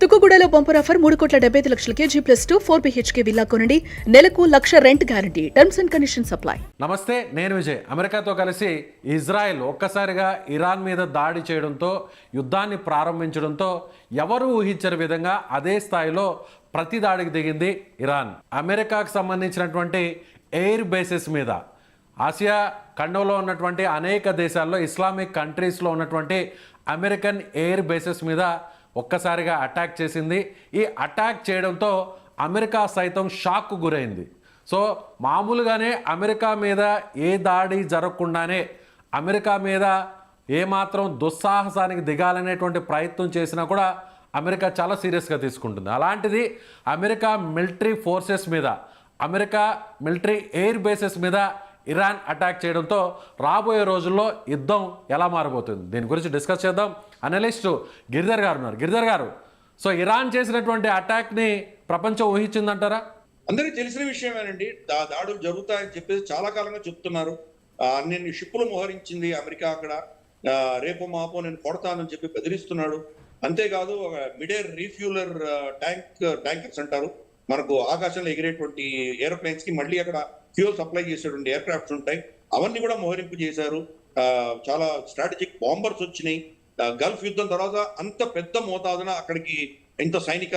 తుక్కుగూడలో bumper offer 3,75,00,000 G+2 4 BHK villa కొనండి. నెలకు 1,00,000 rent guarantee. Terms and conditions apply. నమస్తే, నేను విజయ్. అమెరికాతో కలిసి ఇజ్రాయెల్ ఒక్కసారిగా ఇరాన్ మీద దాడి చేయడంతో, యుద్ధాన్ని ప్రారంభించడంతో ఎవరు ఊహించని విధంగా అదే స్థాయిలో ప్రతి దాడికి దిగింది ఇరాన్. అమెరికాకు సంబంధించినటువంటి ఎయిర్ బేసెస్ మీద, ఆసియా ఖండంలో ఉన్నటువంటి అనేక దేశాల్లో, ఇస్లామిక్ కంట్రీస్లో ఉన్నటువంటి అమెరికన్ ఎయిర్ బేసెస్ మీద ఒక్కసారిగా అటాక్ చేసింది. ఈ అటాక్ చేయడంతో అమెరికా సైతం షాక్కు గురైంది. సో మామూలుగానే అమెరికా మీద ఏ దాడి జరగకుండానే అమెరికా మీద ఏమాత్రం దుస్సాహసానికి దిగాలనేటువంటి ప్రయత్నం చేసినా కూడా అమెరికా చాలా సీరియస్గా తీసుకుంటుంది. అలాంటిది అమెరికా మిలిటరీ ఫోర్సెస్ మీద, అమెరికా మిలిటరీ ఎయిర్ బేసెస్ మీద ఇరాన్ అటాక్ చేయడంతో రాబోయే రోజుల్లో యుద్ధం ఎలా మారబోతుంది, దీని గురించి డిస్కస్ చేద్దాం. అనలిస్టు గిరిధర్ గారు ఉన్నారు. గిరిధర్ గారు, సో ఇరాన్ చేసినటువంటి అటాక్ని ప్రపంచం ఊహించిందంటారా? అందరికీ తెలిసిన విషయమేనండి. దాడులు జరుగుతాయని చెప్పేసి చాలా కాలంగా చెప్తున్నారు. అన్ని షిప్పులు మోహరించింది అమెరికా. అక్కడ రేపు మాపో నేను కొడతానని చెప్పి బెదిరిస్తున్నాడు. అంతేకాదు మిడేర్ రీఫ్యూలర్ ట్యాంకర్స్ అంటారు, మనకు ఆకాశంలో ఎగిరేటువంటి ఏరోప్లేన్స్ కి మళ్ళీ అక్కడ ఫ్యూల్ సప్లై చేసేటువంటి ఎయిర్ క్రాఫ్ట్స్ ఉంటాయి, అవన్నీ కూడా మోహరింపు చేశారు. చాలా స్ట్రాటజిక్ బాంబర్స్ వచ్చినాయి. గల్ఫ్ యుద్ధం తర్వాత అంత పెద్ద మోతాదున అక్కడికి ఇంత సైనిక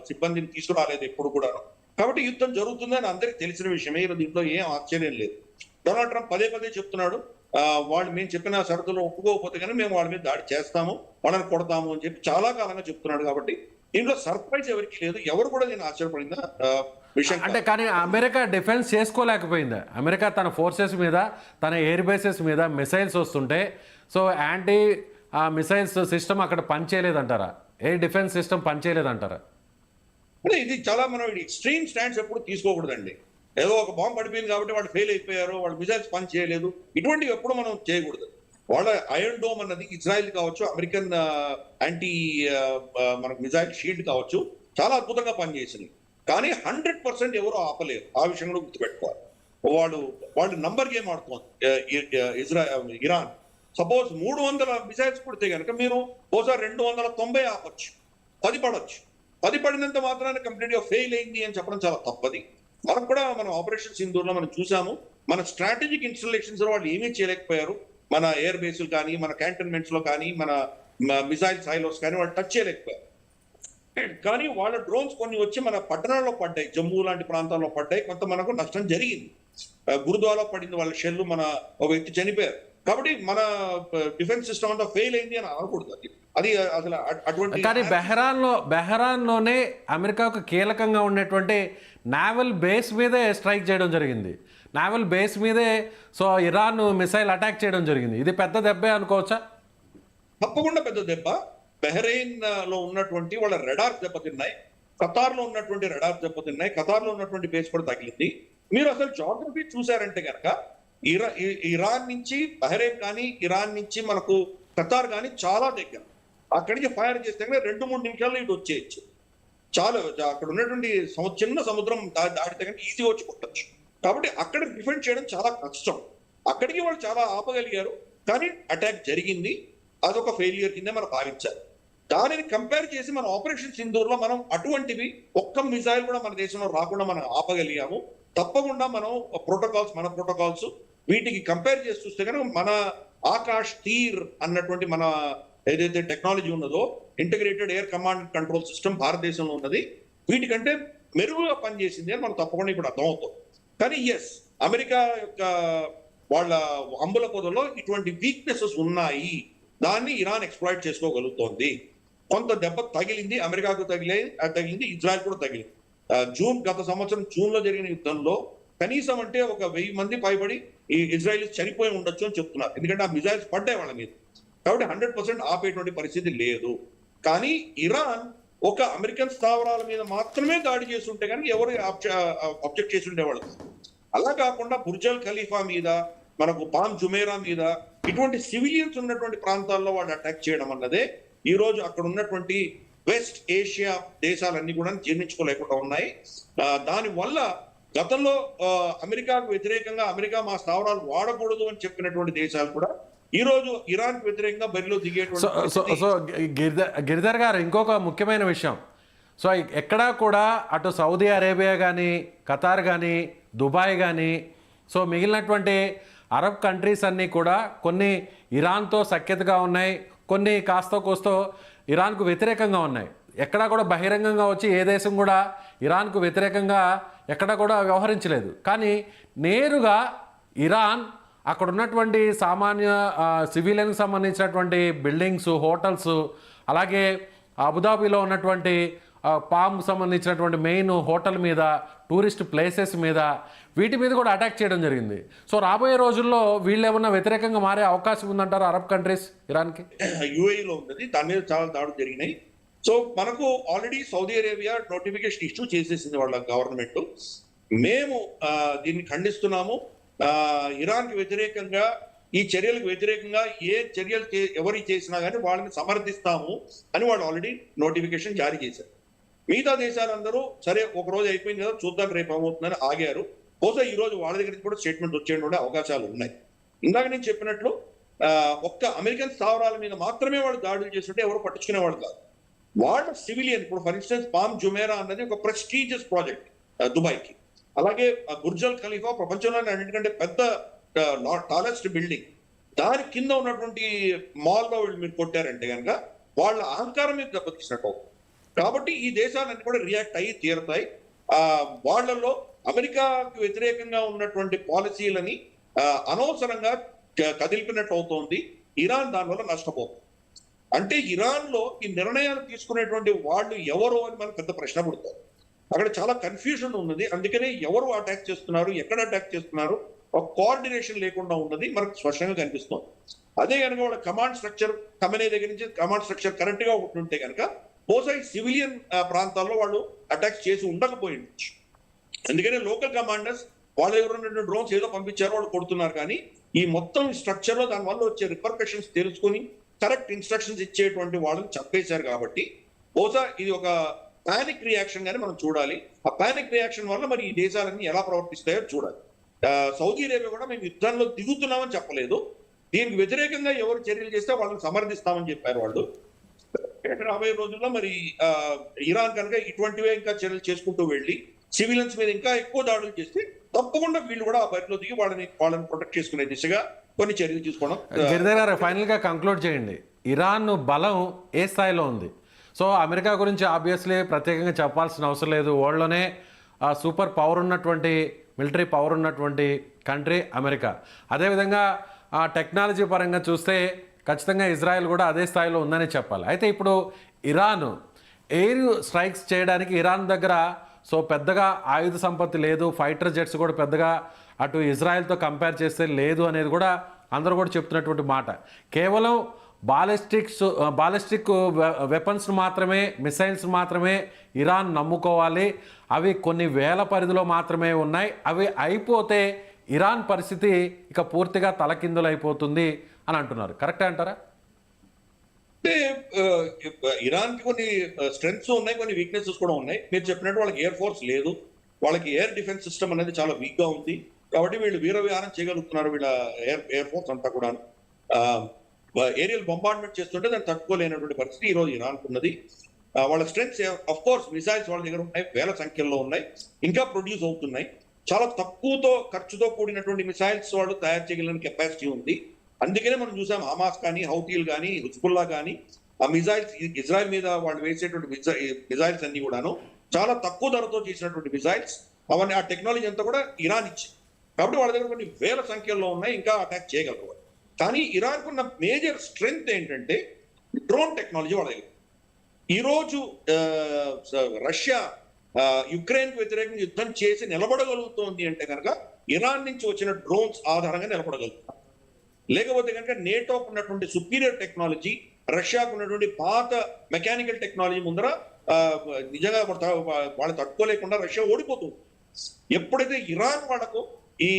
సిబ్బందిని తీసుకురాలేదు ఎప్పుడు కూడా. కాబట్టి యుద్ధం జరుగుతుందని అందరికీ తెలిసిన విషయమే. దీంట్లో ఏం ఆశ్చర్యం లేదు. డొనాల్డ్ ట్రంప్ పదే పదే చెప్తున్నాడు, వాళ్ళు మేము చెప్పిన షరతులు ఒప్పుకోకపోతే కానీ మేము వాళ్ళ మీద దాడి చేస్తాము, వాళ్ళని కొడతాము అని చెప్పి చాలా కాలంగా చెప్తున్నాడు. కాబట్టి దీంట్లో సర్ప్రైజ్ ఎవరికి లేదు. ఎవరు కూడా నేను ఆశ్చర్యపడిందా విషయం అంటే. కానీ అమెరికా డిఫెన్స్ చేసుకోలేకపోయింది. అమెరికా తన ఫోర్సెస్ మీద, తన ఎయిర్ బేసెస్ మీద మిసైల్స్ వస్తుంటే, సో యాంటీ మిసైల్స్ సిస్టమ్ అక్కడ పనిచేయలేదంటారా? ఎయిర్ డిఫెన్స్ సిస్టమ్ పనిచేయలేదంటారా? అంటే ఇది చాలా మనం ఎక్స్ట్రీమ్ స్టాండ్స్ ఎప్పుడు తీసుకోకూడదండి. ఏదో ఒక బాంబు పడిపోయింది కాబట్టి వాళ్ళు ఫెయిల్ అయిపోయారు, వాళ్ళు మిసైల్స్ పని చేయలేదు, ఇటువంటివి ఎప్పుడు మనం చేయకూడదు. వాళ్ళ ఐరన్ డోమ్ అన్నది ఇజ్రాయెల్ కావచ్చు, అమెరికన్ యాంటీ మనకు మిసైల్ షీల్డ్ కావచ్చు, చాలా అద్భుతంగా పనిచేసింది. కానీ 100% ఎవరు ఆపలేరు. ఆ విషయంలో గుర్తుపెట్టుకోవాలి. వాళ్ళు నంబర్ గేమ్ ఆడుతోంది ఇరాన్. సపోజ్ 300 మిసైల్స్ కొడితే కనుక మీరు ఓసారి 290 ఆపచ్చు, 10 పడవచ్చు. 10 పడినంత మాత్రాన్ని కంప్లీట్ గా ఫెయిల్ అయింది అని చెప్పడం చాలా తప్పది. మనం కూడా మన ఆపరేషన్ సింధూర్లో మనం చూసాము, మన స్ట్రాటజిక్ ఇన్స్టాలేషన్స్ లో వాళ్ళు ఏమీ చేయలేకపోయారు. మన ఎయిర్ బేస్లు కానీ, మన క్యాంటన్మెంట్స్ లో కానీ, మన మిసైల్ సైలోస్ కానీ వాళ్ళు టచ్ చేయలేకపోయారు. కానీ వాళ్ళ డ్రోన్స్ కొన్ని వచ్చి మన పట్టణాల్లో పడ్డాయి, జమ్మూ లాంటి ప్రాంతాల్లో పడ్డాయి. కొంత మనకు నష్టం జరిగింది. గురుద్వారాలో పడింది వాళ్ళ షెల్లు, మన ఒక వ్యక్తి చనిపోయారు. కాబట్టి మన డిఫెన్స్ సిస్టమ్ అంతా ఫెయిల్ అయింది అని అనకూడదు. అది అసలు అటువంటి. కానీ బెహరాన్లోనే అమెరికాకు కీలకంగా ఉన్నటువంటి నావల్ బేస్ మీదే స్ట్రైక్ చేయడం జరిగింది. నావల్ బేస్ మీదే సో ఇరాన్ మిసైల్ అటాక్ చేయడం జరిగింది. ఇది పెద్ద దెబ్బే అనుకోవచ్చా? తప్పకుండా పెద్ద దెబ్బ. బెహ్రెయిన్ లో ఉన్నటువంటి వాళ్ళ రెడార్ దెబ్బతిన్నాయి, ఖతార్ లో ఉన్నటువంటి రెడార్ దెబ్బతిన్నాయి, ఖతార్ లో ఉన్నటువంటి బేస్ కూడా తగిలింది. మీరు అసలు జాగ్రఫీ చూసారంటే కనుక ఇరాన్ నుంచి బెహ్రెయిన్ కానీ, ఇరాన్ నుంచి మనకు ఖతార్ కానీ చాలా దగ్గర. అక్కడి నుంచి ఫైర్ చేస్తే 2-3 నిమిషాల్లో ఇటు వచ్చేయచ్చు. చాలా అక్కడ ఉన్నటువంటి చిన్న సముద్రం దాటితే కానీ ఈజీగా వచ్చి కొట్టచ్చు. కాబట్టి అక్కడ డిఫెండ్ చేయడం చాలా కష్టం. అక్కడికి వాళ్ళు చాలా ఆపగలిగారు, కానీ అటాక్ జరిగింది. అదొక ఫెయిల్యూర్ కింద మనం భావించాలి. దానిని కంపేర్ చేసి మన ఆపరేషన్ సింధూర్లో మనం అటువంటివి ఒక్క మిసైల్ కూడా మన దేశంలో రాకుండా మనం ఆపగలిగాము. తప్పకుండా మనం మన ప్రోటోకాల్స్ వీటికి కంపేర్ చేసి చూస్తే కనుక మన ఆకాష్ తీర్ అన్నటువంటి మన ఏదైతే టెక్నాలజీ ఉన్నదో, integrated air command control system భారతదేశంలో ఉన్నది, వీటికంటే మెరుగుగా పనిచేసింది అని మనం తప్పకుండా ఇప్పుడు అర్థమవుతాం. కానీ ఎస్, అమెరికా యొక్క వాళ్ళ అంబుల పొదలో ఇటువంటి వీక్నెసెస్ ఉన్నాయి. దాన్ని ఇరాన్ ఎక్స్ప్లాయిట్ చేసుకోగలుగుతోంది. కొంత దెబ్బ తగిలింది, అమెరికాకు తగిలింది, ఇజ్రాయెల్ కూడా తగిలింది. గత సంవత్సరం జూన్ లో జరిగిన యుద్ధంలో కనీసం అంటే ఒక 1000 మంది పైబడి ఈ ఇజ్రాయెల్ చనిపోయి ఉండొచ్చు అని చెప్తున్నారు. ఎందుకంటే ఆ మిసైల్స్ పడ్డాయి వాళ్ళ మీద. కాబట్టి 100% ఆపేటువంటి పరిస్థితి లేదు. కానీ ఇరాన్ ఒక అమెరికన్ స్థావరాల మీద మాత్రమే దాడి చేస్తుంటే కానీ ఎవరు అబ్జెక్ట్ చేసి ఉండేవాళ్ళు. అలా కాకుండా బుర్జల్ ఖలీఫా మీద, మనకు పామ్ జుమేరా మీద, ఇటువంటి సివిలియన్స్ ఉన్నటువంటి ప్రాంతాల్లో వాళ్ళు అటాక్ చేయడం అన్నదే ఈ రోజు అక్కడ ఉన్నటువంటి వెస్ట్ ఏషియా దేశాలన్నీ కూడా జీర్ణించుకోలేకుండా ఉన్నాయి. దానివల్ల గతంలో అమెరికాకు వ్యతిరేకంగా అమెరికా మా స్థావరాలు వాడకూడదు అని చెప్పినటువంటి దేశాలు కూడా ఈ రోజు ఇరాన్ వ్యతిరేకంగా బరిలో సో దిగేటువంటి సో పరిస్థితి. సో గిరిధర్ గారు ఇంకొక ముఖ్యమైన విషయం. సో ఎక్కడా కూడా అటు సౌదీ అరేబియా కానీ, ఖతార్ కానీ, దుబాయ్ కానీ, సో మిగిలినటువంటి అరబ్ కంట్రీస్ అన్నీ కూడా కొన్ని ఇరాన్తో సఖ్యతగా ఉన్నాయి, కొన్ని కాస్తో కోస్తో ఇరాన్కు వ్యతిరేకంగా ఉన్నాయి. ఎక్కడా కూడా బహిరంగంగా వచ్చి ఏ దేశం కూడా ఇరాన్కు వ్యతిరేకంగా ఎక్కడా కూడా వ్యవహరించలేదు. కానీ నేరుగా ఇరాన్ అక్కడ ఉన్నటువంటి సామాన్య సివిలియన్కి సంబంధించినటువంటి బిల్డింగ్స్, హోటల్స్, అలాగే అబుదాబిలో ఉన్నటువంటి పామ్ సంబంధించినటువంటి మెయిన్ హోటల్ మీద, టూరిస్ట్ ప్లేసెస్ మీద, వీటి మీద కూడా అటాక్ చేయడం జరిగింది. సో రాబోయే రోజుల్లో వీళ్ళు ఏమన్నా వ్యతిరేకంగా మారే అవకాశం ఉందంటారు అరబ్ కంట్రీస్ ఇరాన్కి? యుఏఈలో ఉన్నది, దాని మీద చాలా దాడులు జరిగినాయి. సో మనకు already Saudi Arabia notification issue చేసేసింది వాళ్ళ గవర్నమెంట్. మేము దీన్ని ఖండిస్తున్నాము. ఇరాన్కి వ్యతిరేకంగా, ఈ చర్యలకు వ్యతిరేకంగా ఏ చర్యలు ఎవరు చేసినా కానీ వాళ్ళని సమర్థిస్తాము అని వాళ్ళు ఆల్రెడీ నోటిఫికేషన్ జారీ చేశారు. మిగతా దేశాలందరూ సరే ఒక రోజు అయిపోయింది కదా చూద్దాం రేపు ఏమవుతుందని ఆగారు. బహుశా ఈ రోజు వాళ్ళ దగ్గర నుంచి కూడా స్టేట్మెంట్ వచ్చేటువంటి అవకాశాలు ఉన్నాయి. ఇందాక నేను చెప్పినట్లు ఒక్క అమెరికన్ స్థావరాల మీద మాత్రమే వాళ్ళు దాడులు చేస్తుంటే ఎవరు పట్టించుకునేవాళ్ళు కాదు. వాళ్ళ సివిలియన్, ఇప్పుడు ఫర్ ఇన్స్టెన్స్ పామ్ జుమేరా అన్నది ఒక ప్రెస్టీజియస్ ప్రాజెక్ట్ దుబాయ్కి. అలాగే బుర్జల్ ఖలీఫా ప్రపంచంలోనే అన్నిటికంటే పెద్ద టాలెస్ట్ బిల్డింగ్. దాని కింద ఉన్నటువంటి మాల్లో వీళ్ళు మీరు కొట్టారంటే కనుక వాళ్ళ అహంకారం మీద దెబ్బతీసినట్టు. కాబట్టి ఈ దేశాలన్నీ కూడా రియాక్ట్ అయ్యి తీరుతాయి. వాళ్ళల్లో అమెరికాకు వ్యతిరేకంగా ఉన్నటువంటి పాలసీలని అనవసరంగా కదిలిపినట్టు అవుతోంది. ఇరాన్ దానివల్ల నష్టపోతుంది. అంటే ఇరాన్ లో ఈ నిర్ణయాలు తీసుకునేటువంటి వాళ్ళు ఎవరు అని మనకు పెద్ద ప్రశ్న పుడతారు. అక్కడ చాలా కన్ఫ్యూజన్ ఉన్నది. అందుకనే ఎవరు అటాక్ చేస్తున్నారు, ఎక్కడ అటాక్ చేస్తున్నారు, ఒక కోఆర్డినేషన్ లేకుండా ఉన్నది మనకు స్పష్టంగా కనిపిస్తుంది. అదే కనుక వాళ్ళ కమాండ్ స్ట్రక్చర్ కమెనీ దగ్గర నుంచి కమాండ్ స్ట్రక్చర్ కరెక్ట్ గా ఉంటుంటే కనుక బహుశా సివిలియన్ ప్రాంతాల్లో వాళ్ళు అటాక్ చేసి ఉండకపోయింది. అందుకనే లోకల్ కమాండర్స్ వాళ్ళ ఎవరైనా డ్రోన్స్ ఏదో పంపించారో వాళ్ళు కొడుతున్నారు. కానీ ఈ మొత్తం స్ట్రక్చర్ లో దానివల్ల వచ్చే రిపర్కషన్స్ తెలుసుకుని కరెక్ట్ ఇన్స్ట్రక్షన్స్ ఇచ్చేటువంటి వాళ్ళని చంపేశారు. కాబట్టి బహుశా ఇది ఒక పానిక్ రియాక్షన్ గానే మనం చూడాలి. ఆ పానిక్ రియాక్షన్ వల్ల మరి ఈ దేశాలన్నీ ఎలా ప్రవర్తిస్తాయో చూడాలి. సౌదీ అరేబియా కూడా మేము యుద్ధంలో దిగుతున్నామని చెప్పలేదు. దీనికి వ్యతిరేకంగా ఎవరు చర్యలు చేస్తే వాళ్ళని సమర్థిస్తామని చెప్పారు వాళ్ళు. రాబోయే రోజుల్లో మరి ఇరాన్ కనుక ఇటువంటివే ఇంకా చర్యలు చేసుకుంటూ వెళ్ళి సివిలియన్స్ మీద ఇంకా ఎక్కువ దాడులు చేస్తే తప్పకుండా వీళ్ళు కూడా ఆ బరిలో దిగి వాళ్ళని ప్రొటెక్ట్ చేసుకునే దిశగా కొన్ని చర్యలు తీసుకోవడం. గిరిధర్ గారు ఫైనల్ గా కంక్లూడ్ చేయండి. ఇరాన్ బలం ఏ స్థాయిలో ఉంది? సో అమెరికా గురించి ఆబ్వియస్లీ ప్రత్యేకంగా చెప్పాల్సిన అవసరం లేదు. వరల్డ్లోనే సూపర్ పవర్ ఉన్నటువంటి, మిలిటరీ పవర్ ఉన్నటువంటి కంట్రీ అమెరికా. అదేవిధంగా టెక్నాలజీ పరంగా చూస్తే ఖచ్చితంగా ఇజ్రాయెల్ కూడా అదే స్థాయిలో ఉందని చెప్పాలి. అయితే ఇప్పుడు ఇరాన్ ఎయిర్ స్ట్రైక్స్ చేయడానికి ఇరాన్ దగ్గర సో పెద్దగా ఆయుధ సంపత్తి లేదు, ఫైటర్ జెట్స్ కూడా పెద్దగా అటు ఇజ్రాయెల్తో కంపేర్ చేస్తే లేదు అనేది కూడా అందరూ కూడా చెప్తున్నటువంటి మాట. కేవలం బాలిస్టిక్ వెపన్స్ మాత్రమే, మిసైల్స్ మాత్రమే ఇరాన్ నమ్ముకోవాలి. అవి కొన్ని వేల పరిధిలో మాత్రమే ఉన్నాయి. అవి అయిపోతే ఇరాన్ పరిస్థితి ఇక పూర్తిగా తలకిందులైపోతుంది అని అంటున్నారు. కరెక్టే అంటారా? అంటే ఇరాన్ కి కొన్ని స్ట్రెంగ్స్ ఉన్నాయి, కొన్ని వీక్నెసెస్ కూడా ఉన్నాయి. మీరు చెప్పినట్టు వాళ్ళకి ఎయిర్ ఫోర్స్ లేదు, వాళ్ళకి ఎయిర్ డిఫెన్స్ సిస్టమ్ అనేది చాలా వీక్ గా ఉంది. కాబట్టి వీళ్ళు వీర విహారం చేయగలుగుతున్నారు. వీళ్ళ ఎయిర్ ఫోర్స్ అంతా కూడా ఏరియల్ బొంబార్డ్మెంట్ చేస్తుంటే దాన్ని తట్టుకోలేనటువంటి పరిస్థితి ఈ రోజు ఇరాన్ ఉన్నది. వాళ్ళ స్ట్రెంగ్స్ ఆఫ్ కోర్స్ మిసైల్స్ వాళ్ళ దగ్గర ఉన్నాయి, వేల సంఖ్యలో ఉన్నాయి, ఇంకా ప్రొడ్యూస్ అవుతున్నాయి. చాలా తక్కువతో ఖర్చుతో కూడినటువంటి మిసైల్స్ వాళ్ళు తయారు చేయగలిగిన కెపాసిటీ ఉంది. అందుకనే మనం చూసాం హమాస్ కానీ, హౌతీలు కానీ, హిజ్బుల్లా కానీ ఆ మిసైల్స్ ఇజ్రాయెల్ మీద వాళ్ళు వేసేటువంటి మిసైల్స్ అన్ని కూడాను చాలా తక్కువ ధరతో చేసినటువంటి మిసైల్స్. అవన్నీ ఆ టెక్నాలజీ అంతా కూడా ఇరాన్ ఇచ్చింది. కాబట్టి వాళ్ళ దగ్గర కొన్ని వేల సంఖ్యలో ఉన్నాయి, ఇంకా అటాక్ చేయగలరు. కానీ ఇరాన్ కున్న మేజర్ స్ట్రెంగ్త్ ఏంటంటే డ్రోన్ టెక్నాలజీ వాళ్ళ దగ్గర. ఈరోజు రష్యా యుక్రెయిన్ కు వ్యతిరేకంగా యుద్ధం చేసి నిలబడగలుగుతోంది అంటే కనుక ఇరాన్ నుంచి వచ్చిన డ్రోన్స్ ఆధారంగా నిలబడగలుగుతాం. లేకపోతే కనుక నేటోకు ఉన్నటువంటి సుపీరియర్ టెక్నాలజీ, రష్యాకు ఉన్నటువంటి పాత మెకానికల్ టెక్నాలజీ ముందర నిజంగా వాళ్ళు తట్టుకోలేకుండా రష్యా ఓడిపోతుంది. ఎప్పుడైతే ఇరాన్ వాళ్ళకు ఈ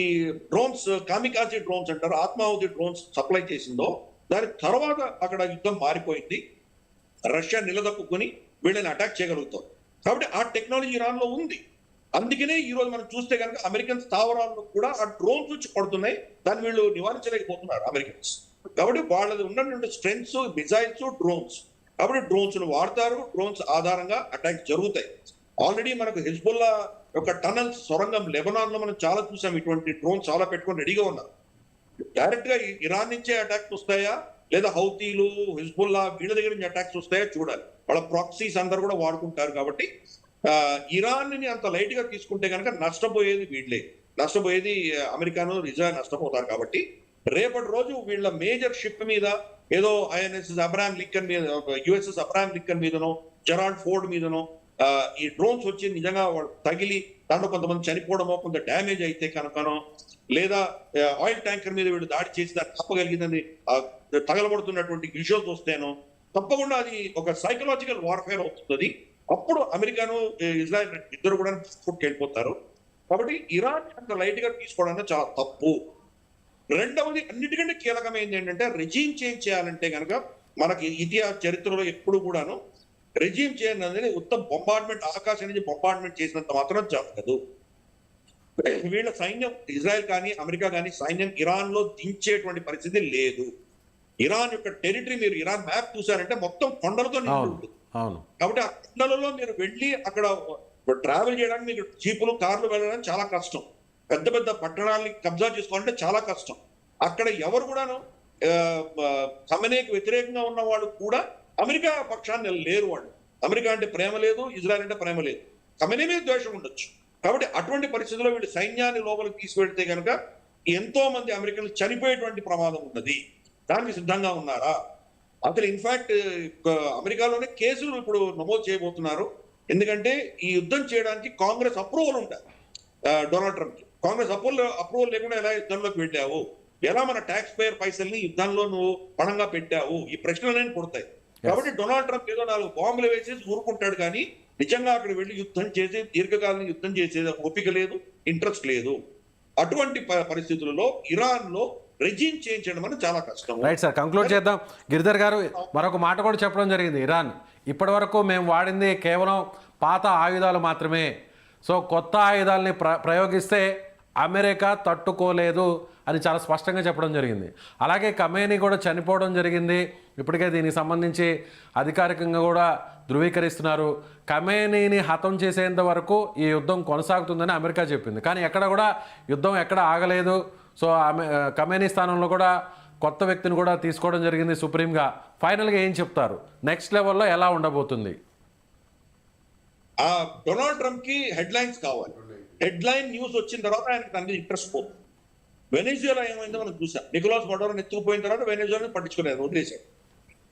డ్రోన్స్, కామికాజీ డ్రోన్స్ అంటారు, ఆత్మాహుతి డ్రోన్స్ సప్లై చేసిందో దాని తర్వాత అక్కడ యుద్ధం మారిపోయింది. రష్యా నిలదొక్కుని వీళ్ళని అటాక్ చేయగలుగుతారు. కాబట్టి ఆ టెక్నాలజీ ఇరాన్ లో ఉంది. అందుకనే ఈ రోజు మనం చూస్తే కనుక అమెరికన్ స్థావరాల్లో కూడా ఆ డ్రోన్స్ వచ్చి పడుతున్నాయి. దాన్ని వీళ్ళు నివారించలేకపోతున్నారు అమెరికన్స్. కాబట్టి వాళ్ళది ఉన్నటువంటి స్ట్రెంగ్స్, మిజైల్స్, డ్రోన్స్. కాబట్టి డ్రోన్స్ వాడతారు, డ్రోన్స్ ఆధారంగా అటాక్ జరుగుతాయి. ఆల్రెడీ మనకు హిజ్బుల్లా యొక్క టనల్స్, సొరంగం లెబనాన్ లో మనం చాలా చూసాం. ఇటువంటి డ్రోన్స్ చాలా పెట్టుకొని రెడీగా ఉన్నారు. డైరెక్ట్ గా ఇరాన్ నుంచే అటాక్స్ వస్తాయా, లేదా హౌతీలు, హిజ్బుల్లా వీళ్ళ దగ్గర నుంచి అటాక్స్ వస్తాయా చూడాలి. వాళ్ళ ప్రాక్సీస్ అందరు కూడా వాడుకుంటారు. కాబట్టి ఇరాన్ ని అంత లైట్ గా తీసుకుంటే కనుక నష్టపోయేది వీళ్ళే, నష్టపోయేది అమెరికాను, ఇజ్రాయెల్ నష్టపోతారు. కాబట్టి రేపటి రోజు వీళ్ళ మేజర్ షిప్ మీద ఏదో ఐఎన్ఎస్ అబ్రహాం లింకన్ మీద, యుఎస్ఎస్ అబ్రహాం లింకన్ మీదనో, జెరాల్డ్ ఫోర్డ్ మీదనో ఈ డ్రోన్స్ వచ్చి నిజంగా వాళ్ళు తగిలి దాంట్లో కొంతమంది చనిపోవడమో, కొంత డ్యామేజ్ అయితే కనుకనో, లేదా ఆయిల్ ట్యాంకర్ మీద వీళ్ళు దాడి చేసి దాన్ని తప్పగలిగిందని తగలబడుతున్నటువంటి విజువల్స్ వస్తేనో తప్పకుండా అది ఒక సైకలాజికల్ వార్ఫేర్ అవుతుంది. అప్పుడు అమెరికాను, ఇజ్రాయెల్ ఇద్దరు కూడా వెళ్ళిపోతారు. కాబట్టి ఇరాన్ అంత లైట్ గా తీసుకోవడం చాలా తప్పు. రెండవది అన్నిటికంటే కీలకమైంది ఏంటంటే, రెజీమ్ చేంజ్ చేయాలంటే కనుక మనకి ఇతిహాస చరిత్రలో ఎప్పుడు కూడాను రెజీమ్ చేంజ్ అనేది ఉత్తమ బొంబార్డ్మెంట్, ఆకాశం నుంచి బొంబార్డ్మెంట్ చేసినంత మాత్రం జరగదు. వీళ్ళ సైన్యం, ఇజ్రాయెల్ కానీ అమెరికా కానీ సైన్యం ఇరాన్ లో దించేటువంటి పరిస్థితి లేదు. ఇరాన్ యొక్క టెరిటరీ మీరు ఇరాన్ మ్యాప్ చూసారంటే మొత్తం కొండలతో నిండి ఉంటుంది. కాబట్టి ఆ కొండలలో మీరు వెళ్ళి అక్కడ ట్రావెల్ చేయడానికి మీకు జీపులు, కార్లు వెళ్ళడానికి చాలా కష్టం. పెద్ద పెద్ద పట్టణాలని కబ్జా చేసుకోవాలంటే చాలా కష్టం. అక్కడ ఎవరు కూడాను ఖమేనీకి వ్యతిరేకంగా ఉన్న వాళ్ళు కూడా అమెరికా పక్షాన్ని లేరు. వాళ్ళు అమెరికా అంటే ప్రేమ లేదు, ఇజ్రాయెల్ అంటే ప్రేమ లేదు, ఖమేనీ మీద ద్వేషం ఉండొచ్చు. కాబట్టి అటువంటి పరిస్థితుల్లో వీళ్ళు సైన్యాన్ని లోపలికి తీసుకెళ్తే కనుక ఎంతో మంది అమెరికన్లు చనిపోయేటువంటి ప్రమాదం ఉన్నది. దానికి సిద్ధంగా ఉన్నారా? అసలు ఇన్ఫాక్ట్ అమెరికాలోనే కేసులు ఇప్పుడు నమోదు చేయబోతున్నారు. ఎందుకంటే ఈ యుద్ధం చేయడానికి కాంగ్రెస్ అప్రూవల్ ఉండాలి. డొనాల్డ్ ట్రంప్ కాంగ్రెస్ అప్రూవల్ లేకుండా ఎలా యుద్ధంలోకి వెళ్ళావు, ఎలా మన ట్యాక్స్ పేయర్ పైసల్ని యుద్ధంలో నువ్వు పణంగా పెట్టావు, ఈ ప్రశ్నలన్నీ పుడతాయి. కాబట్టి డొనాల్డ్ ట్రంప్ ఏదో 4 బాంబులు వేసేసి ఊరుకుంటాడు, కానీ నిజంగా అక్కడ వెళ్ళి యుద్ధం చేసి దీర్ఘకాలం యుద్ధం చేసేది ఓపిక లేదు, ఇంట్రెస్ట్ లేదు. అటువంటి పరిస్థితులలో ఇరాన్ లో రెజీమ్ చేంజ్ చేయడం అనేది చాలా కష్టం. రైట్ సార్, కంక్లూడ్ చేద్దాం. గిరిధర్ గారు మరొక మాట కూడా చెప్పడం జరిగింది. ఇరాన్ ఇప్పటి వరకు మేము వాడింది కేవలం పాత ఆయుధాలు మాత్రమే, సో కొత్త ఆయుధాలని ప్రయోగిస్తే అమెరికా తట్టుకోలేదు అని చాలా స్పష్టంగా చెప్పడం జరిగింది. అలాగే ఖమేనీ కూడా చనిపోవడం జరిగింది. ఇప్పటికే దీనికి సంబంధించి అధికారికంగా కూడా ధృవీకరిస్తున్నారు. ఖమేనీని హతం చేసేంత వరకు ఈ యుద్ధం కొనసాగుతుందని అమెరికా చెప్పింది, కానీ ఎక్కడ కూడా యుద్ధం ఎక్కడ ఆగలేదు. సో ఖమేనీ స్థానంలో కూడా కొత్త వ్యక్తిని కూడా తీసుకోవడం జరిగింది సుప్రీంగా. ఫైనల్గా ఏం చెప్తారు, నెక్స్ట్ లెవెల్లో ఎలా ఉండబోతుంది? డొనాల్డ్ ట్రంప్ కి హెడ్ లైన్స్ కావాలి. హెడ్ లైన్ న్యూస్ వచ్చిన తర్వాత ఆయనకి దాని మీద ఇంట్రెస్ట్ పోతుంది. వెనెజులా ఏమైందో మనం చూసాం. నికోలాస్ మడోరోని ఎత్తుకుపోయిన తర్వాత వెనెజులాని పట్టించుకోలేదు, వదిలేశాడు.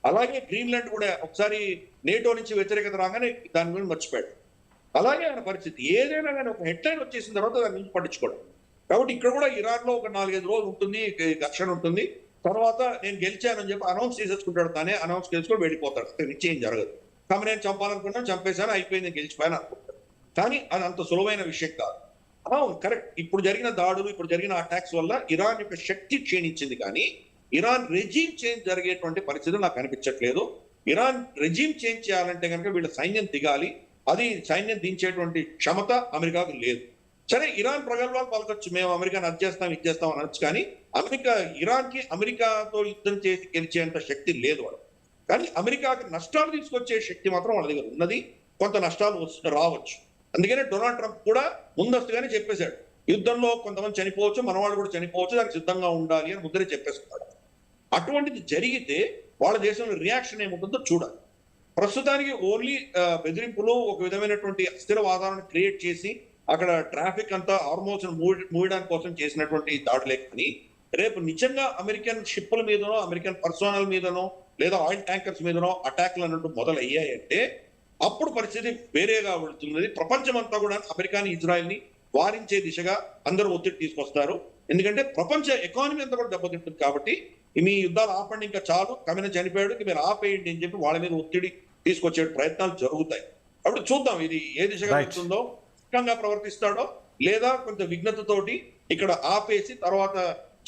అలాగే గ్రీన్లాండ్ కూడా ఒకసారి నేటో నుంచి వ్యతిరేకత రాగానే దాని గురించి మర్చిపోయాడు. అలాగే ఆయన పరిస్థితి ఏదైనా కానీ ఒక హెడ్ లైన్ వచ్చేసిన తర్వాత దాని నుంచి పట్టించుకోవడం. కాబట్టి ఇక్కడ కూడా ఇరాన్ లో ఒక 4-5 రోజులు ఉంటుంది, ఘర్షణ ఉంటుంది. తర్వాత నేను గెలిచానని చెప్పి అనౌన్స్ చేసేసుకుంటాడు, తానే అనౌన్స్ చేసుకొని వెళ్ళిపోతాడు. నిశ్చయం జరగదు. కాబట్టి నేను చంపాలనుకున్నాను, చంపేశాను, అయిపోయింది, గెలిచిపోయాను అనుకుంటాను. కానీ అది అంత సులువైన విషయం కాదు. కరెక్ట్, ఇప్పుడు జరిగిన దాడులు, ఇప్పుడు జరిగిన అటాక్స్ వల్ల ఇరాన్ యొక్క శక్తి క్షీణించింది, కానీ ఇరాన్ రెజీమ్ చేంజ్ జరిగేటువంటి పరిస్థితులు నాకు అనిపించట్లేదు. ఇరాన్ రెజీమ్ చేంజ్ చేయాలంటే కనుక వీళ్ళ సైన్యం దిగాలి. అది సైన్యం దించేటువంటి క్షమత అమెరికాకు లేదు. సరే, ఇరాన్ ప్రగల్భాలు పలకొచ్చు, మేము అమెరికాని అది చేస్తాం ఇది చేస్తాం అనొచ్చు, కానీ ఇరాన్ కి అమెరికాతో యుద్ధం చేసి గెలిచేంత శక్తి లేదు వాళ్ళు. కానీ అమెరికాకి నష్టాలు తీసుకొచ్చే శక్తి మాత్రం వాళ్ళ దగ్గర ఉన్నది. కొంత నష్టాలు రావచ్చు. అందుకనే డొనాల్డ్ ట్రంప్ కూడా ముందస్తుగానే చెప్పేశాడు, యుద్ధంలో కొంతమంది చనిపోవచ్చు, మనవాళ్ళు కూడా చనిపోవచ్చు, దానికి సిద్ధంగా ఉండాలి అని ముందరే చెప్పేస్తున్నాడు. అటువంటిది జరిగితే వాళ్ళ దేశంలో రియాక్షన్ ఏముంటుందో చూడాలి. ప్రస్తుతానికి ఓన్లీ బెదిరింపులు, ఒక విధమైనటువంటి అస్థిర వాతావరణం క్రియేట్ చేసి అక్కడ ట్రాఫిక్ అంతా హార్మోన్స్ మూయడానికి కోసం చేసినటువంటి దాడులే, కానీ రేపు నిజంగా అమెరికన్ షిప్పుల మీదనో, అమెరికన్ పర్సోనల్ మీదనో, లేదా ఆయిల్ ట్యాంకర్స్ మీదనో అటాక్లు అన్నట్టు మొదలయ్యాయంటే అప్పుడు పరిస్థితి వేరేగా వెళుతున్నది. ప్రపంచం అంతా కూడా అమెరికాని, ఇజ్రాయెల్ ని వారించే దిశగా అందరూ ఒత్తిడి తీసుకొస్తారు. ఎందుకంటే ప్రపంచ ఎకానమీ అంతా కూడా దెబ్బతింటుంది. కాబట్టి మీ యుద్ధాలు ఆపండి, ఇంకా చాలు, ఖమేనీ చనిపోయాడు, మీరు ఆపేయండి అని చెప్పి వాళ్ళ మీద ఒత్తిడి తీసుకొచ్చే ప్రయత్నాలు జరుగుతాయి. అప్పుడు చూద్దాం ఇది ఏ దిశగా వెళ్తుందో. ముఖ్యంగా ప్రవర్తిస్తాడో లేదా కొంత విఘ్నతతోటి ఇక్కడ ఆపేసి తర్వాత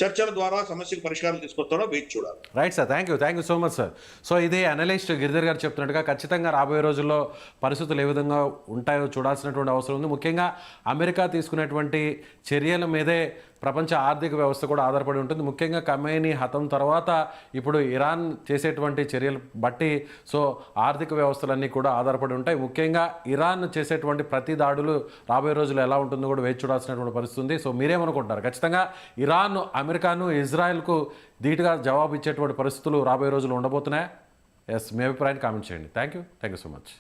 చర్చల ద్వారా సమస్యకు పరిష్కారం తీసుకొస్తాడో వేచి చూడాలి. Right sir, thank you so much sir. So ఇదే అనలిస్ట్ గిరిధర్ గారు చెప్తున్నట్టుగా ఖచ్చితంగా రాబోయే రోజుల్లో పరిస్థితులు ఏ విధంగా ఉంటాయో చూడాల్సినటువంటి అవసరం ఉంది. ముఖ్యంగా అమెరికా తీసుకునేటువంటి చర్యల మీదే ప్రపంచ ఆర్థిక వ్యవస్థ కూడా ఆధారపడి ఉంటుంది. ముఖ్యంగా ఖమేనీ హతం తర్వాత ఇప్పుడు ఇరాన్ చేసేటువంటి చర్యలు బట్టి సో ఆర్థిక వ్యవస్థలన్నీ కూడా ఆధారపడి ఉంటాయి. ముఖ్యంగా ఇరాన్ చేసేటువంటి ప్రతి దాడులు రాబోయే రోజులు ఎలా ఉంటుందో కూడా వేచి చూడాల్సినటువంటి పరిస్థితి ఉంది. సో మీరేమనుకుంటారు? ఖచ్చితంగా ఇరాన్, అమెరికాను, ఇజ్రాయెల్కు ధీటుగా జవాబు ఇచ్చేటువంటి పరిస్థితులు రాబోయే రోజులు ఉండబోతున్నాయా? ఎస్, మీ అభిప్రాయాన్ని కామెంట్ చేయండి. Thank you so much.